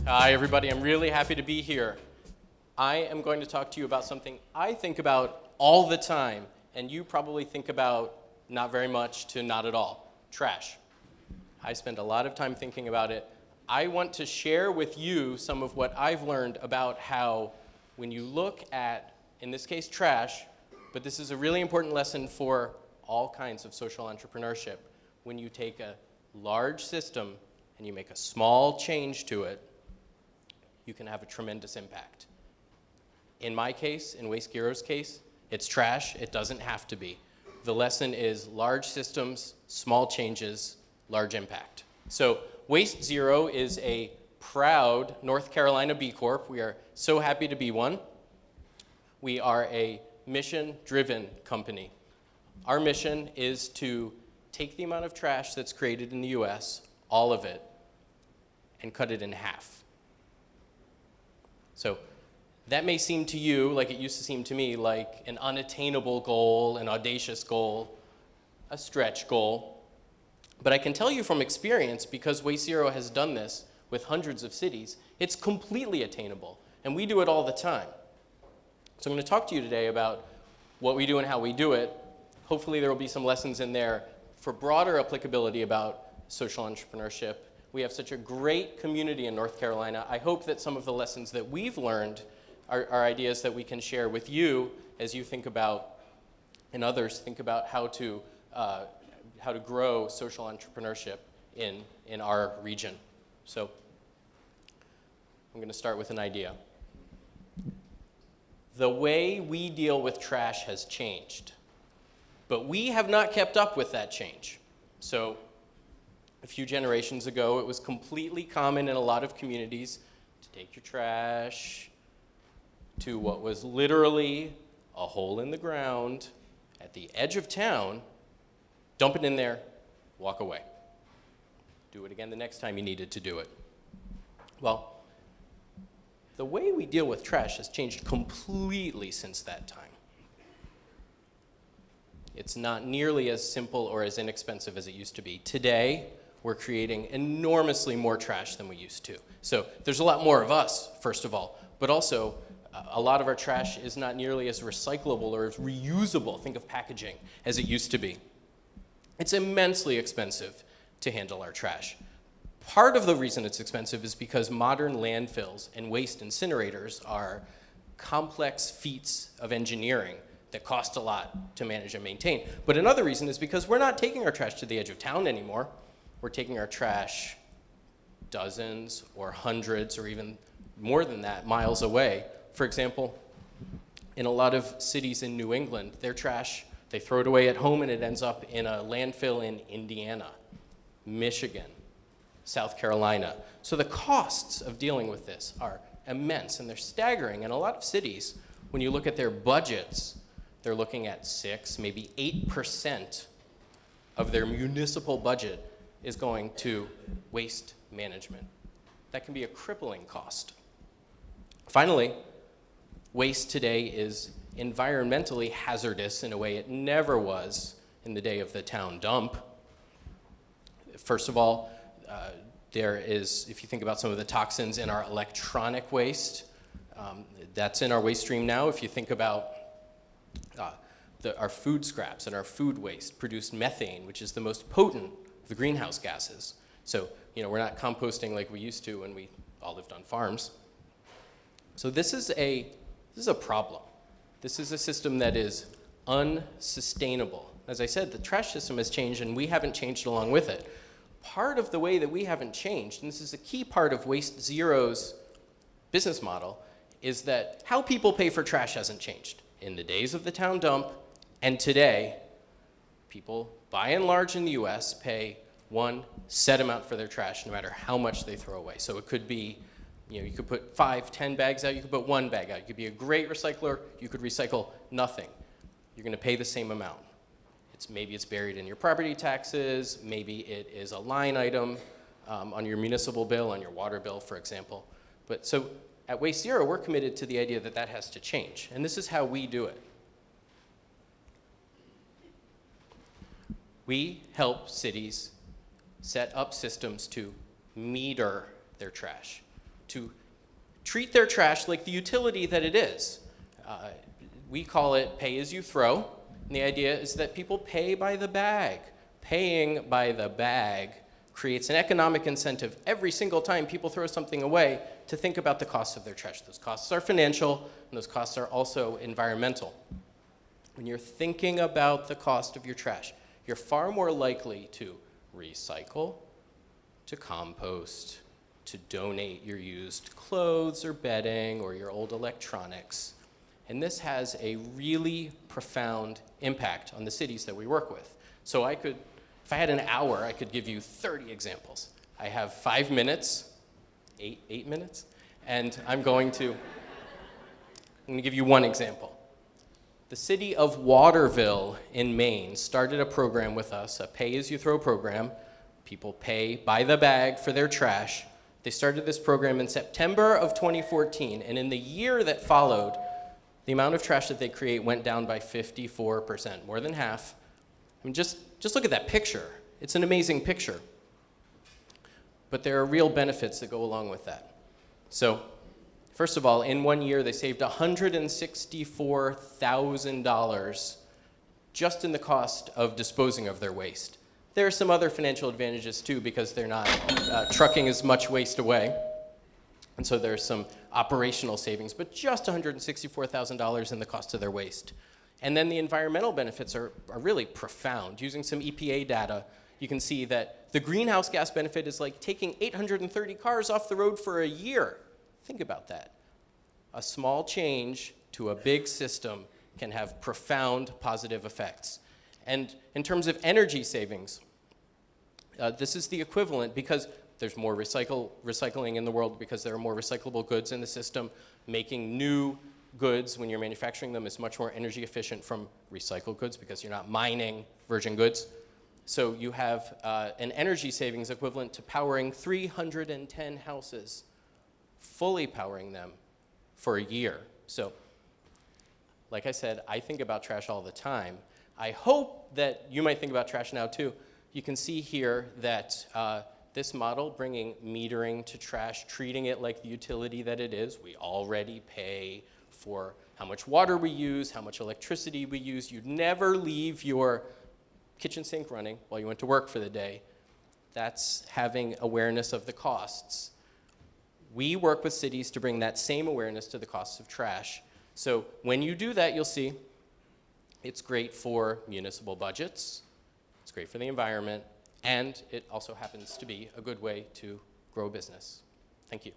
Hi, everybody. I'm really happy to be here. I am going to talk to you about something I think about all the time, and you probably think about not very much to not at all: trash. I spend a lot of time thinking about it. I want to share with you some of what I've learned about how when you look at, in this case, trash, but this is a really important lesson for all kinds of social entrepreneurship. When you take a large system and you make a small change to it, you can have a tremendous impact. In my case, in Waste Zero's case, it's trash. It doesn't have to be. The lesson is large systems, small changes, large impact. So Waste Zero is a proud North Carolina B Corp. We are so happy to be one. We are a mission-driven company. Our mission is to take the amount of trash that's created in the US, all of it, and cut it in half. So that may seem to you, like it used to seem to me, like an unattainable goal, an audacious goal, a stretch goal. But I can tell you from experience, because Waste Zero has done this with hundreds of cities, it's completely attainable, and we do it all the time. So I'm going to talk to you today about what we do and how we do it. Hopefully there will be some lessons in there for broader applicability about social entrepreneurship. We have such a great community in North Carolina. I hope that some of the lessons that we've learned are ideas that we can share with you as you think about, and others think about how to grow social entrepreneurship in our region. So I'm going to start with an idea. The way we deal with trash has changed, but we have not kept up with that change. So a few generations ago, it was completely common in a lot of communities to take your trash to what was literally a hole in the ground at the edge of town, dump it in there, walk away. Do it again the next time you needed to do it. Well, the way we deal with trash has changed completely since that time. It's not nearly as simple or as inexpensive as it used to be. Today, we're creating enormously more trash than we used to. So there's a lot more of us, first of all, but also a lot of our trash is not nearly as recyclable or as reusable, think of packaging, as it used to be. It's immensely expensive to handle our trash. Part of the reason it's expensive is because modern landfills and waste incinerators are complex feats of engineering that cost a lot to manage and maintain. But another reason is because we're not taking our trash to the edge of town anymore. We're taking our trash dozens or hundreds or even more than that miles away. For example, in a lot of cities in New England, their trash, they throw it away at home and it ends up in a landfill in Indiana, Michigan, South Carolina. So the costs of dealing with this are immense and they're staggering. In a lot of cities, when you look at their budgets, they're looking at 6, maybe 8% of their municipal budget is going to waste management. That can be a crippling cost. Finally, waste today is environmentally hazardous in a way it never was in the day of the town dump. First of all, there is, if you think about some of the toxins in our electronic waste, that's in our waste stream now. If you think about our food scraps and our food waste produce methane, which is the most potent of the greenhouse gases. So, we're not composting like we used to when we all lived on farms. So this is a problem. This is a system that is unsustainable. As I said, the trash system has changed and we haven't changed along with it. Part of the way that we haven't changed, and this is a key part of Waste Zero's business model, is that how people pay for trash hasn't changed. In the days of the town dump and today, people, by and large in the US, pay one set amount for their trash no matter how much they throw away. So it could be, you could put 5, 10 bags out, you could put 1 bag out. You could be a great recycler, you could recycle nothing. You're gonna pay the same amount. Maybe it's buried in your property taxes, maybe it is a line item on your municipal bill, on your water bill, for example. But so at Waste Zero, we're committed to the idea that that has to change, and this is how we do it. We help cities set up systems to meter their trash, to treat their trash like the utility that it is. We call it pay as you throw, and the idea is that people pay by the bag. Paying by the bag creates an economic incentive every single time people throw something away to think about the costs of their trash. Those costs are financial, and those costs are also environmental. When you're thinking about the cost of your trash, you're far more likely to recycle, to compost, to donate your used clothes or bedding or your old electronics. And this has a really profound impact on the cities that we work with. So if I had an hour, I could give you 30 examples. I have 5 minutes, eight minutes, and I'm going to give you one example. The city of Waterville in Maine started a program with us, a pay-as-you-throw program. People pay by the bag for their trash. They started this program in September of 2014, and in the year that followed, the amount of trash that they create went down by 54%, more than half. I mean, just look at that picture. It's an amazing picture. But there are real benefits that go along with that. So, first of all, in 1 year, they saved $164,000 just in the cost of disposing of their waste. There are some other financial advantages too, because they're not trucking as much waste away. And so there's some operational savings, but just $164,000 in the cost of their waste. And then the environmental benefits are really profound. Using some EPA data, you can see that the greenhouse gas benefit is like taking 830 cars off the road for a year. Think about that. A small change to a big system can have profound positive effects. And in terms of energy savings, this is the equivalent because there's more recycling in the world because there are more recyclable goods in the system. Making new goods when you're manufacturing them is much more energy efficient from recycled goods because you're not mining virgin goods. So you have an energy savings equivalent to powering 310 houses, fully powering them for a year. So, like I said, I think about trash all the time. I hope that you might think about trash now too. You can see here that this model, bringing metering to trash, treating it like the utility that it is. We already pay for how much water we use, how much electricity we use. You'd never leave your kitchen sink running while you went to work for the day. That's having awareness of the costs. We work with cities to bring that same awareness to the costs of trash. So when you do that, you'll see it's great for municipal budgets, it's great for the environment, and it also happens to be a good way to grow a business. Thank you.